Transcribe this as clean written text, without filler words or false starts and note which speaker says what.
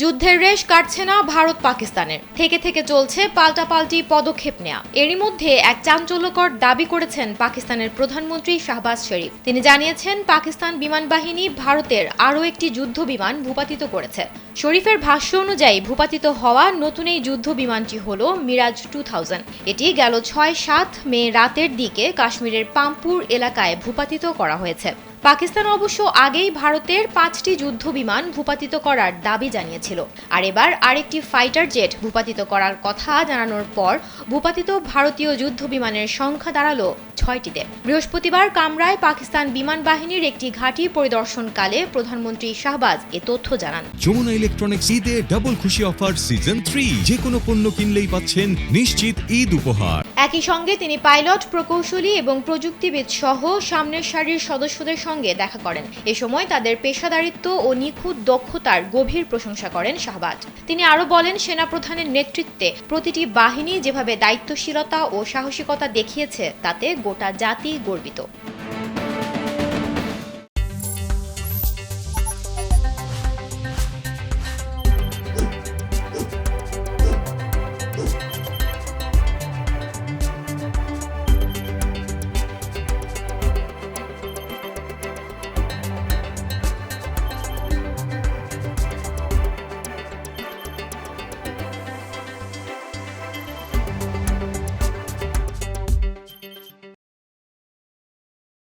Speaker 1: যুদ্ধের রেশ কাটছে না ভারত পাকিস্তানের, থেকে থেকে চলছে পাল্টাপাল্টি পদক্ষেপ নেওয়া। এরই মধ্যে এক চাঞ্চল্যকর দাবি করেছেন পাকিস্তানের প্রধানমন্ত্রী শাহবাজ শরীফ। তিনি জানিয়েছেন পাকিস্তান বিমান বাহিনী ভারতের আরও একটি যুদ্ধ বিমান ভূপাতিত করেছে। শরীফের ভাষ্য অনুযায়ী ভূপাতিত হওয়া নতুন এই যুদ্ধ বিমানটি হল মিরাজ 2000। এটি গেল 6-7 মে রাতের দিকে কাশ্মীরের পাম্পুর এলাকায় ভূপাতিত করা হয়েছে। পাকিস্তান অবশ্য আগেই ভারতের 5টি যুদ্ধ বিমান ভূপাতিত করার দাবি জানিয়েছিল, আর এবার আরেকটি ফাইটার জেট ভূপাতিত করার কথা জানানোর পর ভূপাতিত ভারতীয় যুদ্ধ বিমানের সংখ্যা দাঁড়ালো 6টিতে। বৃহস্পতিবার কামরায় পাকিস্তান বিমান বাহিনীর একটি ঘাঁটি পরিদর্শনকালে প্রধানমন্ত্রী শাহবাজ এ তথ্য জানান।
Speaker 2: যমুনা ইলেকট্রনিক্স ঈদে ডাবল খুশি অফার সিজন 3, যে কোনো পণ্য কিনলেই পাচ্ছেন নিশ্চিত ঈদ উপহার।
Speaker 1: একই সঙ্গে তিনি পাইলট, প্রকৌশলী এবং প্রযুক্তিবিদ সহ সামনের সারির সদস্যদের সঙ্গে দেখা করেন। এ সময় তাদের পেশাদারিত্ব ও নিখুঁত দক্ষতার গভীর প্রশংসা করেন শাহবাজ। তিনি আরও বলেন, সেনাপ্রধানের নেতৃত্বে প্রতিটি বাহিনী যেভাবে দায়িত্বশীলতা ও সাহসিকতা দেখিয়েছে তাতে গোটা জাতি গর্বিত।